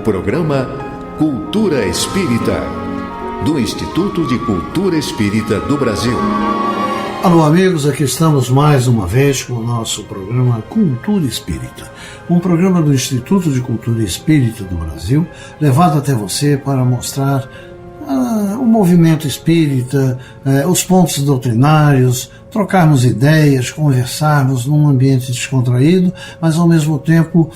programa Cultura Espírita, do Instituto de Cultura Espírita do Brasil. Alô, amigos, aqui estamos mais uma vez com o nosso programa Cultura Espírita, um programa do Instituto de Cultura Espírita do Brasil, levado até você para mostrar o movimento espírita, os pontos doutrinários, trocarmos ideias, conversarmos num ambiente descontraído, mas ao mesmo tempo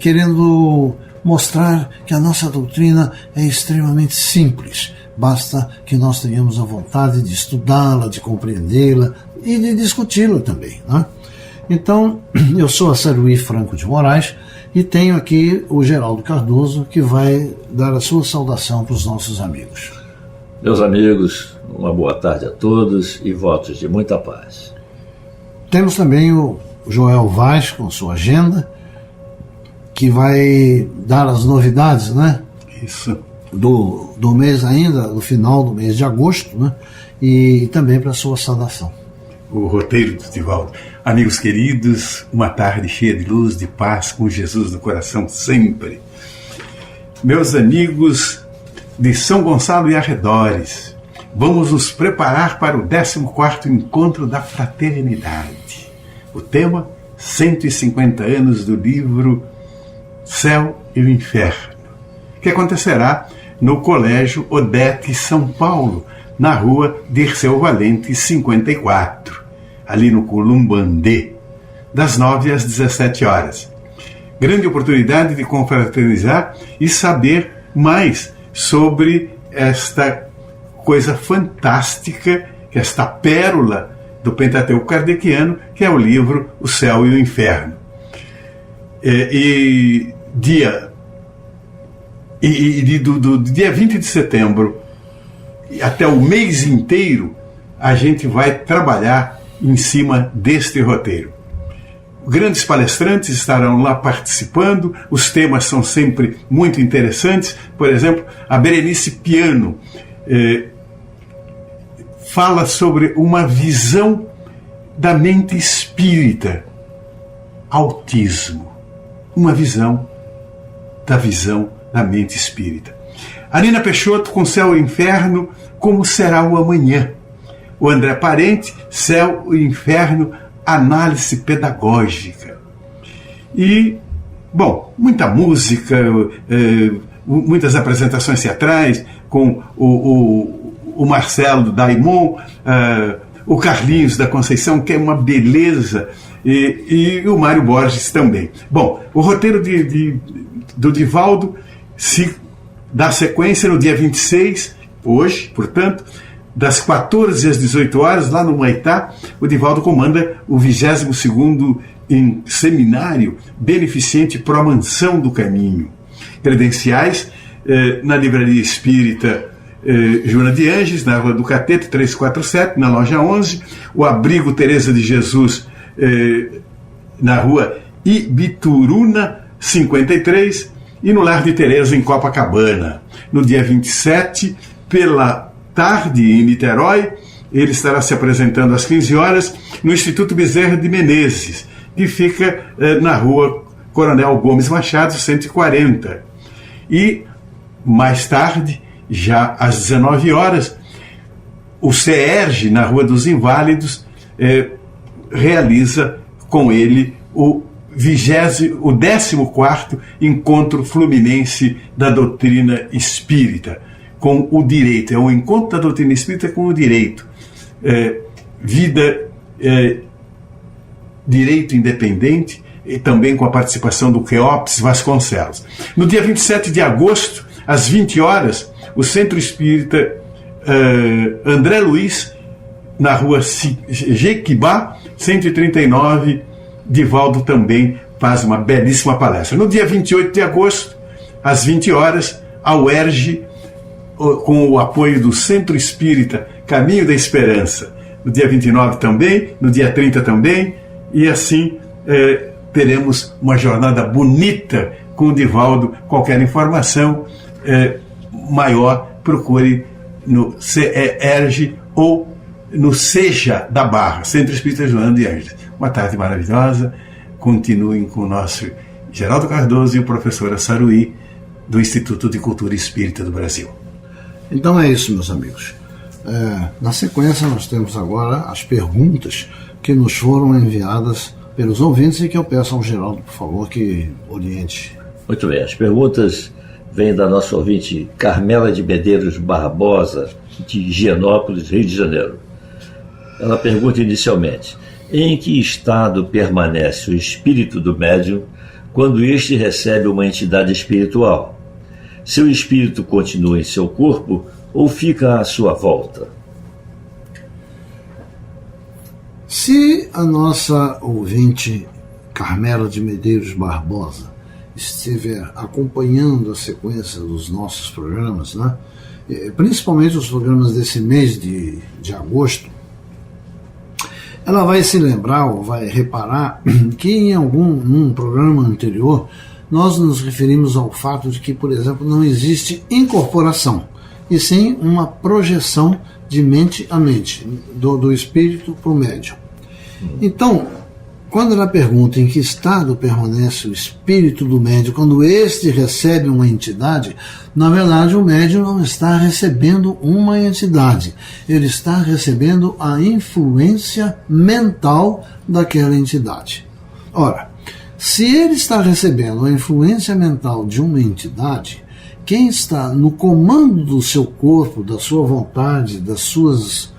querendo mostrar que a nossa doutrina é extremamente simples. Basta que nós tenhamos a vontade de estudá-la, de compreendê-la e de discuti-la também, né? Então, eu sou a Saruí Franco de Moraes e tenho aqui o Geraldo Cardoso, que vai dar a sua saudação para os nossos amigos. Meus amigos, uma boa tarde a todos e votos de muita paz. Temos também o Joel Vaz com sua agenda, que vai dar as novidades, né? Isso. Do mês ainda, no final do mês de agosto, né? E também para a sua saudação. O roteiro do Divaldo. Amigos queridos, uma tarde cheia de luz, de paz, com Jesus no coração sempre. Meus amigos de São Gonçalo e arredores, vamos nos preparar para o 14º Encontro da Fraternidade. O tema, 150 anos do livro Céu e o Inferno, que acontecerá no Colégio Odete São Paulo, na rua Dirceu Valente 54, ali no Columbandê, das 9 às 17 horas. Grande oportunidade de confraternizar e saber mais sobre esta coisa fantástica, esta pérola do Pentateuco Kardeciano, que é o livro O Céu e o Inferno. Do dia 20 de setembro até o mês inteiro, a gente vai trabalhar em cima deste roteiro. Grandes palestrantes estarão lá participando, os temas são sempre muito interessantes. Por exemplo, a Berenice Piano fala sobre uma visão da mente espírita, autismo, uma visão da mente espírita. A Nina Peixoto com Céu e Inferno, como será o amanhã. O André Parente, Céu e Inferno, análise pedagógica. E, bom, muita música, muitas apresentações teatrais, com o Marcelo Daimon, o Carlinhos da Conceição, que é uma beleza, e o Mário Borges também. Bom, o roteiro do Divaldo se dá sequência no dia 26, hoje, portanto, das 14 às 18 horas, lá no Humaitá. O Divaldo comanda o 22º Seminário Beneficente Pro Mansão do Caminho. Credenciais na Livraria Espírita Joana de Anges, na Rua do Catete 347, na loja 11, o Abrigo Teresa de Jesus, na Rua Ibituruna 53, e no Lar de Teresa, em Copacabana. No dia 27, pela tarde, em Niterói, ele estará se apresentando às 15 horas no Instituto Bezerra de Menezes, que fica na Rua Coronel Gomes Machado 140. E, mais tarde, já às 19 horas, o CERJ, na Rua dos Inválidos, realiza com ele o 14º Encontro Fluminense da Doutrina Espírita, com o direito. É um encontro da doutrina espírita com o direito. Direito independente, e também com a participação do Queops Vasconcelos. No dia 27 de agosto, às 20 horas, o Centro Espírita André Luiz, na Rua Jequibá 139, Divaldo também faz uma belíssima palestra. No dia 28 de agosto, às 20 horas, a UERJ, com o apoio do Centro Espírita Caminho da Esperança. No dia 29 também, no dia 30 também, e assim teremos uma jornada bonita com o Divaldo. Qualquer informação maior, procure no CERJ ou no SEJA da Barra, Centro Espírita Joana de Anjos. Uma tarde maravilhosa. Continuem com o nosso Geraldo Cardoso e o professor Saruí do Instituto de Cultura Espírita do Brasil. Então é isso, meus amigos. Na sequência, nós temos agora as perguntas que nos foram enviadas pelos ouvintes e que eu peço ao Geraldo, por favor, que oriente. Muito bem, as perguntas vêm da nossa ouvinte Carmela de Medeiros Barbosa, de Higienópolis, Rio de Janeiro. Ela pergunta inicialmente: em que estado permanece o espírito do médium quando este recebe uma entidade espiritual? Seu espírito continua em seu corpo ou fica à sua volta? Se a nossa ouvinte Carmela de Medeiros Barbosa estiver acompanhando a sequência dos nossos programas, né, principalmente os programas desse mês de agosto, ela vai se lembrar ou vai reparar que em num programa anterior nós nos referimos ao fato de que, por exemplo, não existe incorporação, e sim uma projeção de mente a mente, do espírito para o médium. Então, quando ela pergunta em que estado permanece o espírito do médium quando este recebe uma entidade, na verdade o médium não está recebendo uma entidade, ele está recebendo a influência mental daquela entidade. Ora, se ele está recebendo a influência mental de uma entidade, quem está no comando do seu corpo, da sua vontade, das suas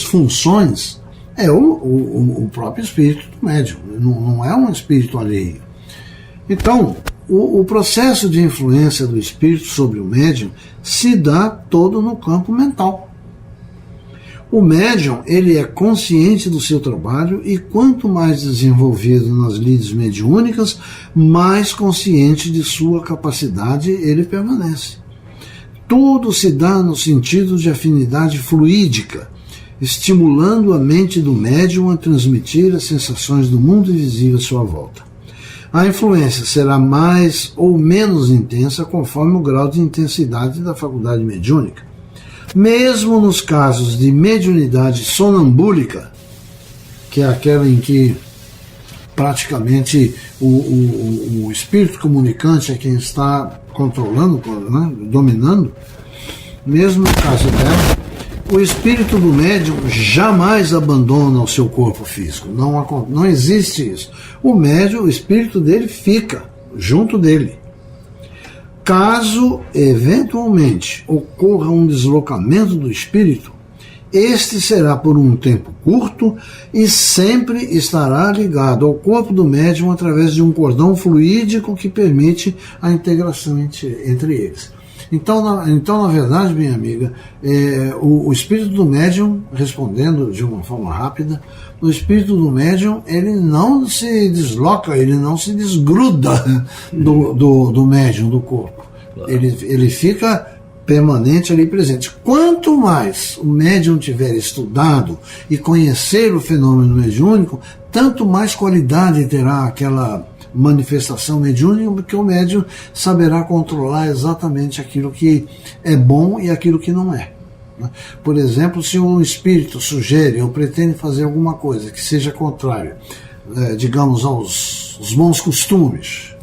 funções, é o próprio espírito do médium, não é um espírito alheio. Então, o processo de influência do espírito sobre o médium se dá todo no campo mental. O médium, ele é consciente do seu trabalho e quanto mais desenvolvido nas lides mediúnicas, mais consciente de sua capacidade ele permanece. Tudo se dá no sentido de afinidade fluídica, estimulando a mente do médium a transmitir as sensações do mundo invisível à sua volta. A influência será mais ou menos intensa conforme o grau de intensidade da faculdade mediúnica. Mesmo nos casos de mediunidade sonambúlica, que é aquela em que praticamente o espírito comunicante é quem está controlando, né, dominando, mesmo no caso dela, o espírito do médium jamais abandona o seu corpo físico. Não existe isso. O médium, o espírito dele fica junto dele. Caso, eventualmente, ocorra um deslocamento do espírito, este será por um tempo curto e sempre estará ligado ao corpo do médium através de um cordão fluídico que permite a integração entre eles. Então, na verdade, minha amiga, o espírito do médium, respondendo de uma forma rápida, o espírito do médium, ele não se desloca, ele não se desgruda do médium, do corpo. Ele fica permanente ali presente. Quanto mais o médium tiver estudado e conhecer o fenômeno mediúnico, tanto mais qualidade terá aquela manifestação mediúnica, porque o médium saberá controlar exatamente aquilo que é bom e aquilo que não é. Por exemplo, se um espírito sugere ou pretende fazer alguma coisa que seja contrária, digamos, aos bons costumes,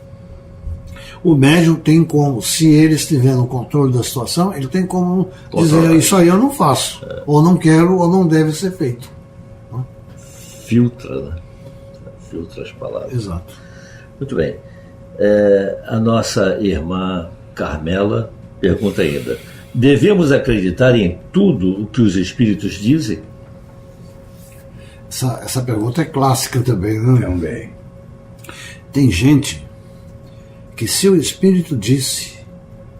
o médium tem como, se ele estiver no controle da situação, ele tem como dizer: isso aí eu não faço, ou não quero, ou não deve ser feito. Filtra, né? Filtra as palavras. Exato. Muito bem. A nossa irmã Carmela pergunta ainda: devemos acreditar em tudo o que os espíritos dizem? Essa pergunta é clássica também, né? Também. Tem gente que, se o espírito disse,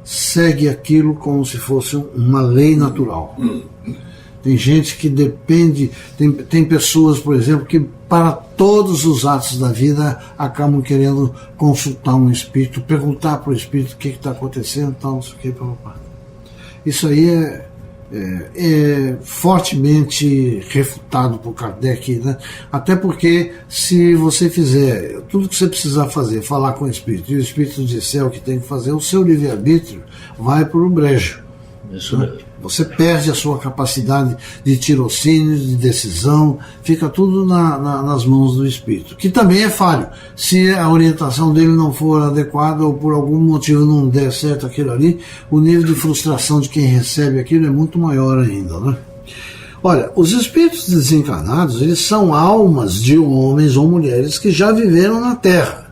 segue aquilo como se fosse uma lei natural. Tem gente que depende, tem pessoas, por exemplo, que para todos os atos da vida acabam querendo consultar um espírito, perguntar para o espírito o que está acontecendo, tal, não sei o que, papapá. Isso aí é fortemente refutado por Kardec, né? Até porque, se você fizer tudo que você precisar fazer, falar com o espírito, e o espírito disser o que tem que fazer, o seu livre-arbítrio vai para o brejo. Isso mesmo. Você perde a sua capacidade de tirocínio, de decisão, fica tudo nas mãos do espírito, que também é falho. Se a orientação dele não for adequada ou por algum motivo não der certo aquilo ali, o nível de frustração de quem recebe aquilo é muito maior ainda, né? Olha, os espíritos desencarnados, eles são almas de homens ou mulheres que já viveram na Terra.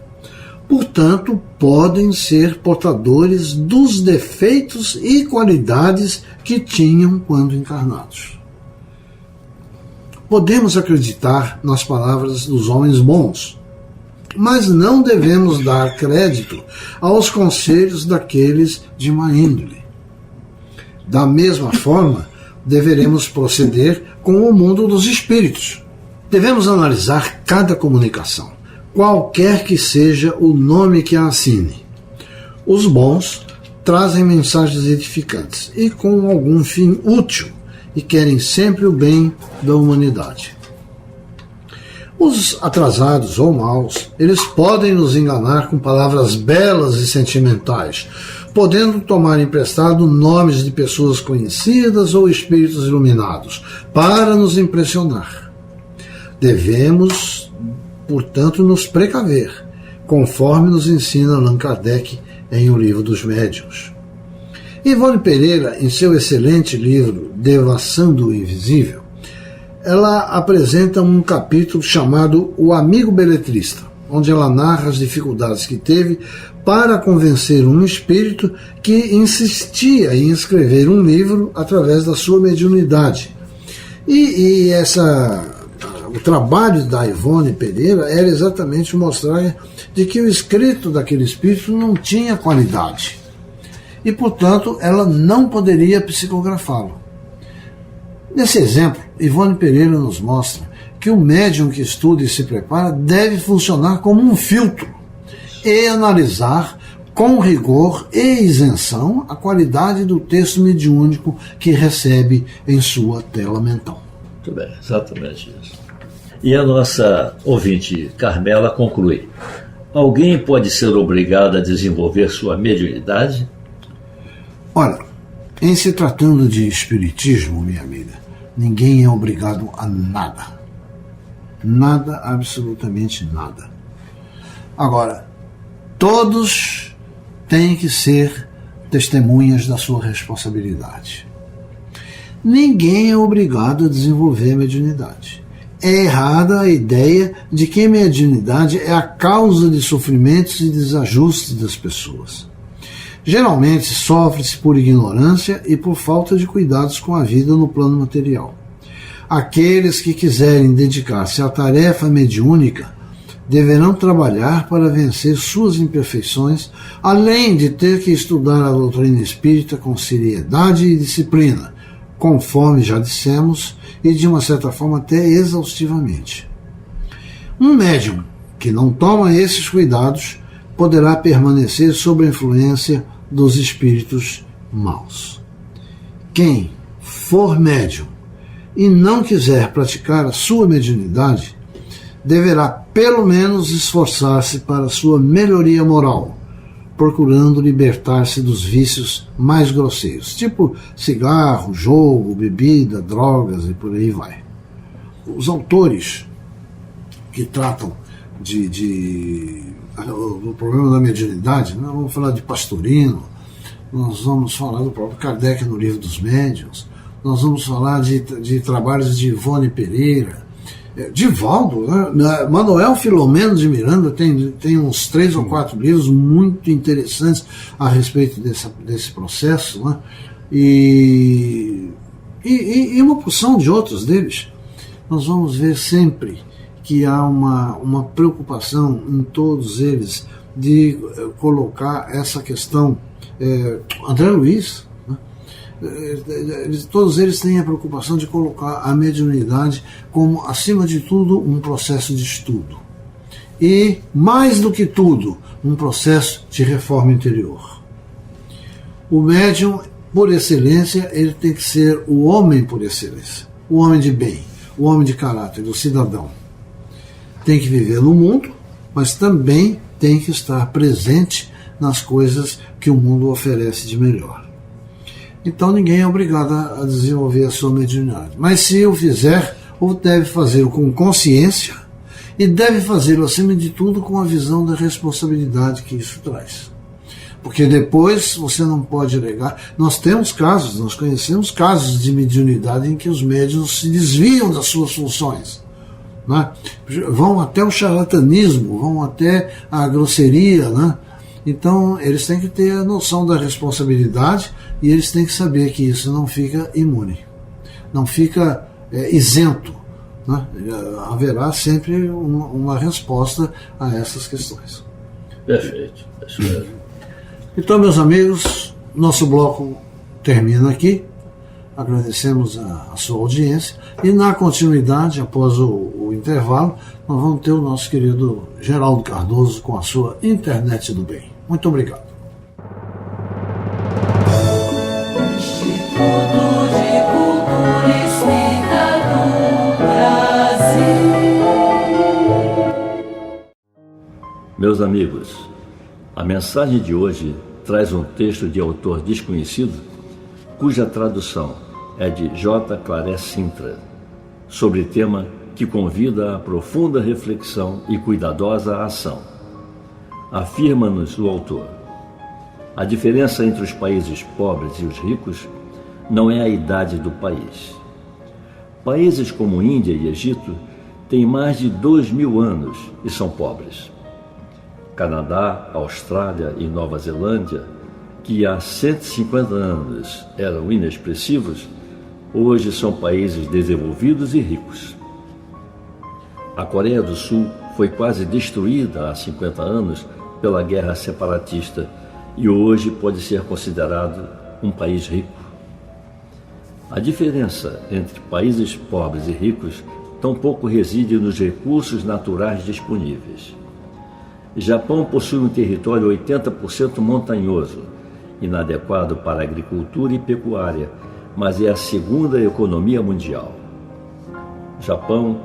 Portanto, podem ser portadores dos defeitos e qualidades que tinham quando encarnados. Podemos acreditar nas palavras dos homens bons, mas não devemos dar crédito aos conselhos daqueles de má índole. Da mesma forma, deveremos proceder com o mundo dos espíritos. Devemos analisar cada comunicação, qualquer que seja o nome que a assine. Os bons trazem mensagens edificantes e com algum fim útil e querem sempre o bem da humanidade. Os atrasados ou maus, eles podem nos enganar com palavras belas e sentimentais, podendo tomar emprestado nomes de pessoas conhecidas ou espíritos iluminados, para nos impressionar. Devemos, portanto, nos precaver, conforme nos ensina Allan Kardec em O Livro dos Médiuns. Ivone Pereira, em seu excelente livro Devassando o Invisível, ela apresenta um capítulo chamado O Amigo Beletrista, onde ela narra as dificuldades que teve para convencer um espírito que insistia em escrever um livro através da sua mediunidade. O trabalho da Ivone Pereira era exatamente mostrar de que o escrito daquele espírito não tinha qualidade e, portanto, ela não poderia psicografá-lo. Nesse exemplo, Ivone Pereira nos mostra que o médium que estuda e se prepara deve funcionar como um filtro e analisar com rigor e isenção a qualidade do texto mediúnico que recebe em sua tela mental. Muito bem, exatamente isso. E a nossa ouvinte Carmela conclui: alguém pode ser obrigado a desenvolver sua mediunidade? Olha, em se tratando de espiritismo, minha amiga, ninguém é obrigado a nada. Nada, absolutamente nada. Agora, todos têm que ser testemunhas da sua responsabilidade. Ninguém é obrigado a desenvolver mediunidade. É errada a ideia de que a mediunidade é a causa de sofrimentos e desajustes das pessoas. Geralmente sofre-se por ignorância e por falta de cuidados com a vida no plano material. Aqueles que quiserem dedicar-se à tarefa mediúnica deverão trabalhar para vencer suas imperfeições, além de ter que estudar a doutrina espírita com seriedade e disciplina, conforme já dissemos, e de uma certa forma até exaustivamente. Um médium que não toma esses cuidados poderá permanecer sob a influência dos espíritos maus. Quem for médium e não quiser praticar a sua mediunidade, deverá pelo menos esforçar-se para a sua melhoria moral, procurando libertar-se dos vícios mais grosseiros, tipo cigarro, jogo, bebida, drogas e por aí vai. Os autores que tratam do problema da mediunidade, nós vamos falar de Pastorino, nós vamos falar do próprio Kardec no Livro dos Médiuns, nós vamos falar de trabalhos de Ivone Pereira, Divaldo, né? Manuel Filomeno de Miranda tem uns 3 ou 4 livros muito interessantes a respeito desse processo, né? E uma porção de outros deles. Nós vamos ver sempre que há uma preocupação em todos eles de colocar essa questão. André Luiz, né? Todos eles têm a preocupação de colocar a mediunidade como, acima de tudo, um processo de estudo. E, mais do que tudo, um processo de reforma interior. O médium, por excelência, ele tem que ser o homem por excelência, o homem de bem, o homem de caráter, o cidadão. Tem que viver no mundo, mas também tem que estar presente nas coisas que o mundo oferece de melhor. Então ninguém é obrigado a desenvolver a sua mediunidade. Mas se o fizer, ou deve fazê-lo com consciência e deve fazê-lo, acima de tudo, com a visão da responsabilidade que isso traz. Porque depois você não pode alegar. Nós temos casos, nós conhecemos casos de mediunidade em que os médiuns se desviam das suas funções, né? Vão até o charlatanismo, vão até a grosseria, né? Então eles têm que ter a noção da responsabilidade e eles têm que saber que isso não fica imune, não fica isento, né? Haverá sempre uma resposta a essas questões. Perfeito, isso mesmo. Então, meus amigos, nosso bloco termina aqui. Agradecemos a sua audiência e na continuidade, após o intervalo, nós vamos ter o nosso querido Geraldo Cardoso com a sua Internet do Bem. Muito obrigado. Instituto de Cultura Espírita do Brasil. Meus amigos, a mensagem de hoje traz um texto de autor desconhecido, cuja tradução é de J. Claré Sintra, sobre tema que convida a profunda reflexão e cuidadosa ação. Afirma-nos o autor: a diferença entre os países pobres e os ricos não é a idade do país. Países como Índia e Egito têm mais de 2.000 anos e são pobres. Canadá, Austrália e Nova Zelândia, que há 150 anos eram inexpressivos, hoje são países desenvolvidos e ricos. A Coreia do Sul foi quase destruída há 50 anos pela guerra separatista e hoje pode ser considerado um país rico. A diferença entre países pobres e ricos tampouco reside nos recursos naturais disponíveis. Japão possui um território 80% montanhoso, inadequado para agricultura e pecuária, mas é a segunda economia mundial. Japão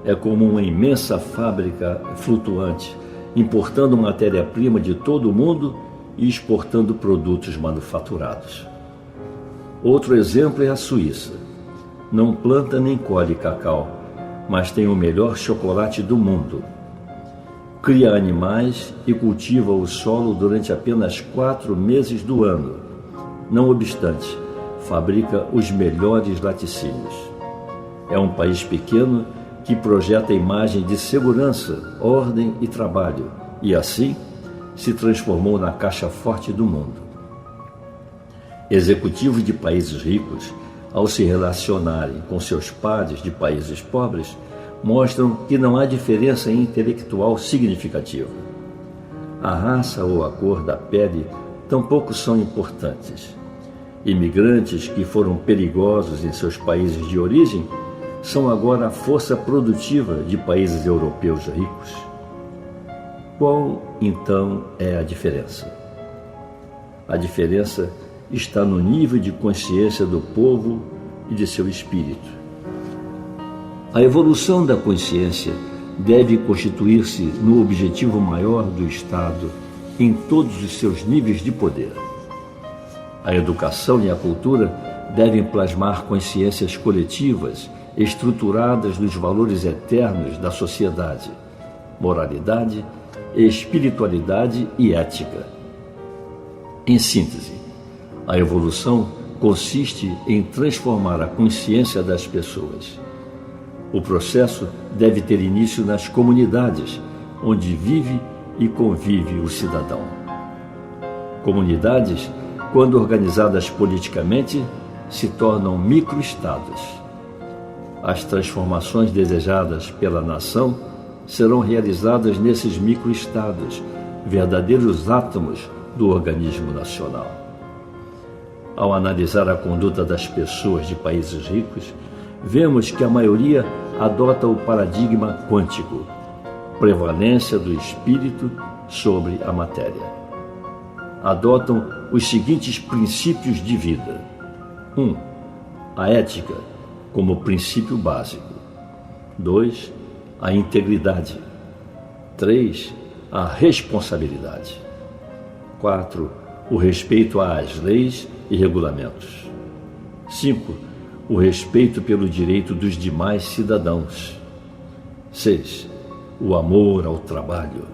é como uma imensa fábrica flutuante, importando matéria-prima de todo o mundo e exportando produtos manufaturados. Outro exemplo é a Suíça. Não planta nem colhe cacau, mas tem o melhor chocolate do mundo. Cria animais e cultiva o solo durante apenas 4 meses do ano. Não obstante, fabrica os melhores laticínios. É um país pequeno que projeta a imagem de segurança, ordem e trabalho, e assim se transformou na caixa forte do mundo. Executivos de países ricos, ao se relacionarem com seus pares de países pobres, mostram que não há diferença intelectual significativa. A raça ou a cor da pele tampouco são importantes. Imigrantes que foram perigosos em seus países de origem são agora a força produtiva de países europeus ricos. Qual, então, é a diferença? A diferença está no nível de consciência do povo e de seu espírito. A evolução da consciência deve constituir-se no objetivo maior do Estado em todos os seus níveis de poder. A educação e a cultura devem plasmar consciências coletivas estruturadas nos valores eternos da sociedade, moralidade, espiritualidade e ética. Em síntese, a evolução consiste em transformar a consciência das pessoas. O processo deve ter início nas comunidades, onde vive e convive o cidadão. Comunidades, quando organizadas politicamente, se tornam microestados. As transformações desejadas pela nação serão realizadas nesses microestados, verdadeiros átomos do organismo nacional. Ao analisar a conduta das pessoas de países ricos, vemos que a maioria adota o paradigma quântico, prevalência do espírito sobre a matéria. Adotam os seguintes princípios de vida. 1. A ética, como princípio básico. 2. A integridade. 3. A responsabilidade. 4. O respeito às leis e regulamentos. 5. O respeito pelo direito dos demais cidadãos. 6. O amor ao trabalho.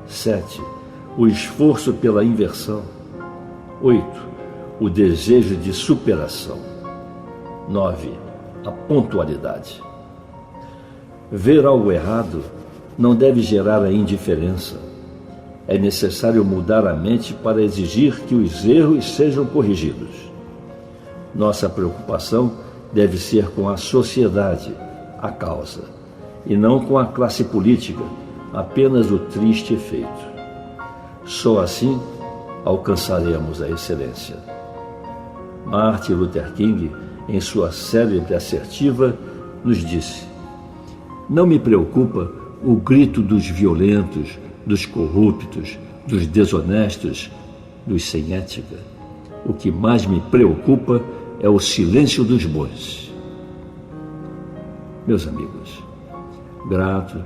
7. O esforço pela inversão. 8. O desejo de superação. 9. A pontualidade. Ver algo errado não deve gerar a indiferença. É necessário mudar a mente para exigir que os erros sejam corrigidos. Nossa preocupação deve ser com a sociedade, a causa, e não com a classe política, apenas o triste efeito. Só assim alcançaremos a excelência. Martin Luther King, em sua célebre assertiva, nos disse: não me preocupa o grito dos violentos, dos corruptos, dos desonestos, dos sem ética. O que mais me preocupa é o silêncio dos bons. Meus amigos, grato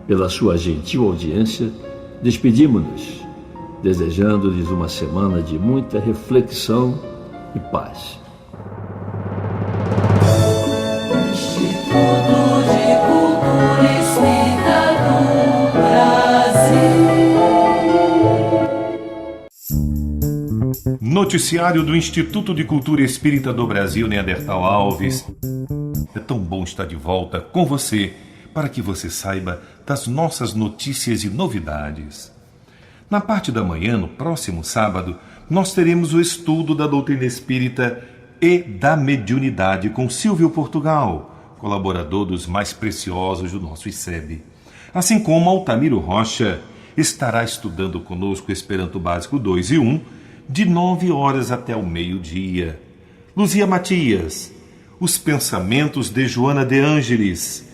pela sua gentil audiência, despedimos-nos, desejando-lhes uma semana de muita reflexão e paz. Instituto de Cultura Espírita do Brasil. Noticiário do Instituto de Cultura Espírita do Brasil, Neandertal Alves. É tão bom estar de volta com você, para que você saiba das nossas notícias e novidades. Na parte da manhã, no próximo sábado, nós teremos o estudo da doutrina espírita e da mediunidade com Silvio Portugal, colaborador dos mais preciosos do nosso ICEB. Assim como Altamiro Rocha estará estudando conosco Esperanto Básico 2 e 1, de 9 horas até o meio-dia. Luzia Matias, os pensamentos de Joana de Ângeles.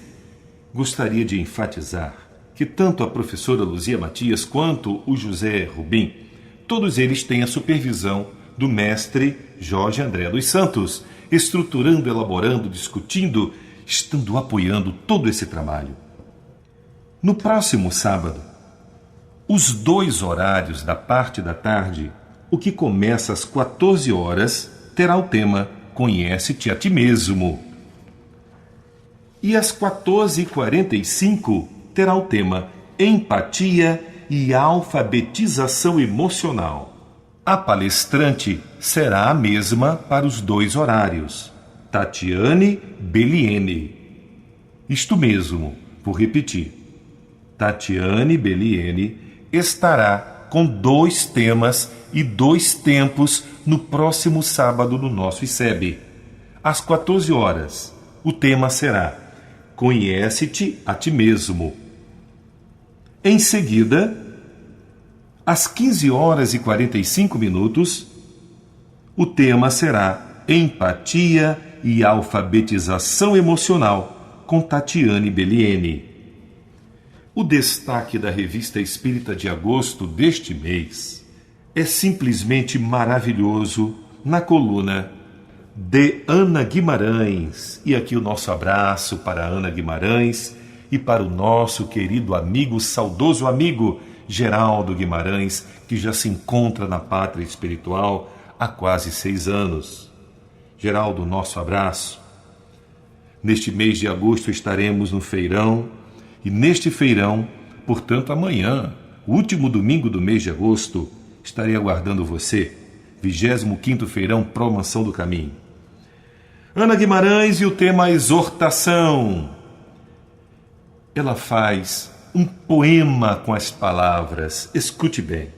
Gostaria de enfatizar que tanto a professora Luzia Matias quanto o José Rubim, todos eles têm a supervisão do mestre Jorge André dos Santos, estruturando, elaborando, discutindo, estando apoiando todo esse trabalho. No próximo sábado, os 2 horários da parte da tarde, o que começa às 14 horas, terá o tema Conhece-te a ti mesmo. E às 14h45 terá o tema Empatia e Alfabetização Emocional. A palestrante será a mesma para os 2 horários, Tatiane Belliene. Isto mesmo, vou repetir. Tatiane Belliene estará com 2 temas e 2 tempos no próximo sábado no nosso ICEB. Às 14 horas, o tema será Conhece-te a ti mesmo. Em seguida, às 15h45, o tema será Empatia e Alfabetização Emocional com Tatiane Belliene. O destaque da Revista Espírita de agosto deste mês é simplesmente maravilhoso na coluna de Ana Guimarães. E aqui o nosso abraço para Ana Guimarães e para o nosso querido amigo, saudoso amigo Geraldo Guimarães, que já se encontra na pátria espiritual há quase 6 anos. Geraldo, nosso abraço. Neste mês de agosto estaremos no feirão, e neste feirão, portanto amanhã, o último domingo do mês de agosto, estarei aguardando você, 25º Feirão Pró Mansão do Caminho. Ana Guimarães e o tema exortação. Ela faz um poema com as palavras, escute bem.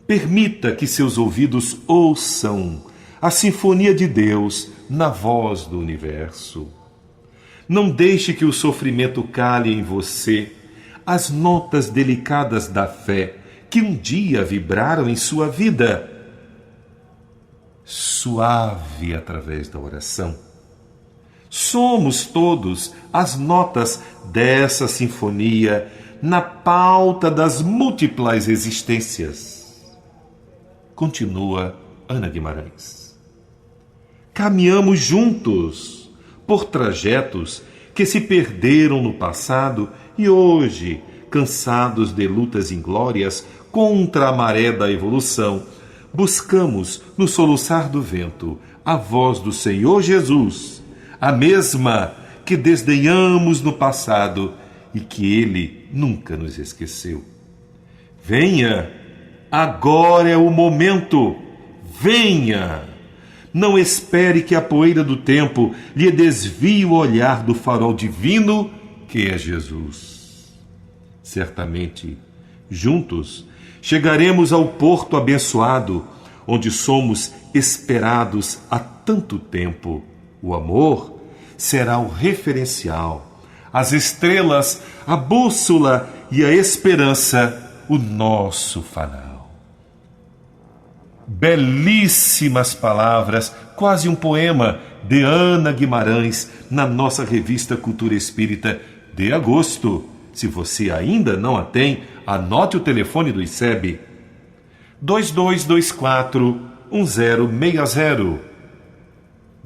Permita que seus ouvidos ouçam a sinfonia de Deus na voz do universo. Não deixe que o sofrimento cale em você as notas delicadas da fé que um dia vibraram em sua vida. Suave através da oração. Somos todos as notas dessa sinfonia na pauta das múltiplas existências. Continua Ana Guimarães. Caminhamos juntos por trajetos que se perderam no passado e hoje, cansados de lutas inglórias contra a maré da evolução, buscamos, no soluçar do vento, a voz do Senhor Jesus, a mesma que desdenhamos no passado e que Ele nunca nos esqueceu. Venha, agora é o momento, venha! Não espere que a poeira do tempo lhe desvie o olhar do farol divino que é Jesus. Certamente, juntos, chegaremos ao porto abençoado, onde somos esperados há tanto tempo. O amor será o referencial, as estrelas, a bússola e a esperança, o nosso farol. Belíssimas palavras, quase um poema de Ana Guimarães, na nossa revista Cultura Espírita de agosto. Se você ainda não a tem, anote o telefone do ICEB: 2224-1060,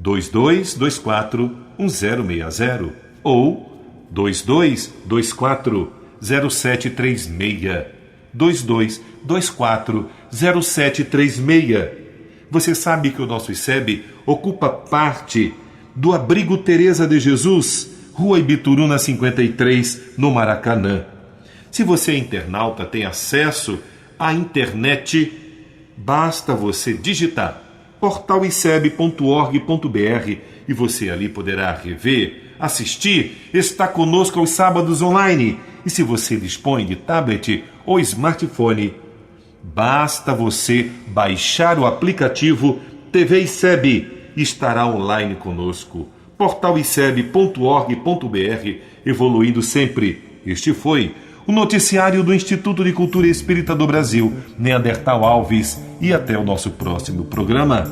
2224-1060 ou 2224-0736, 2224-0736. Você sabe que o nosso ICEB ocupa parte do Abrigo Teresa de Jesus, Rua Ibituruna 53, no Maracanã. Se você é internauta, tem acesso à internet, basta você digitar portaliceb.org.br e você ali poderá rever, assistir, estar conosco aos sábados online. E se você dispõe de tablet ou smartphone, basta você baixar o aplicativo TV ICEB e estará online conosco. portaliceb.org.br, evoluindo sempre. Este foi o noticiário do Instituto de Cultura Espírita do Brasil, Neandertal Alves, e até o nosso próximo programa.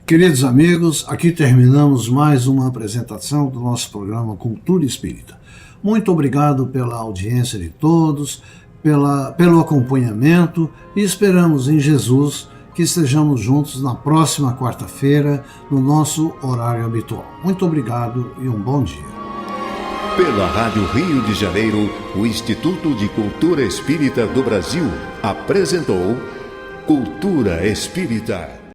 Queridos amigos, aqui terminamos mais uma apresentação do nosso programa Cultura Espírita. Muito obrigado pela audiência de todos, pelo acompanhamento, e esperamos em Jesus que estejamos juntos na próxima quarta-feira, no nosso horário habitual. Muito obrigado e um bom dia. Pela Rádio Rio de Janeiro, o Instituto de Cultura Espírita do Brasil apresentou Cultura Espírita.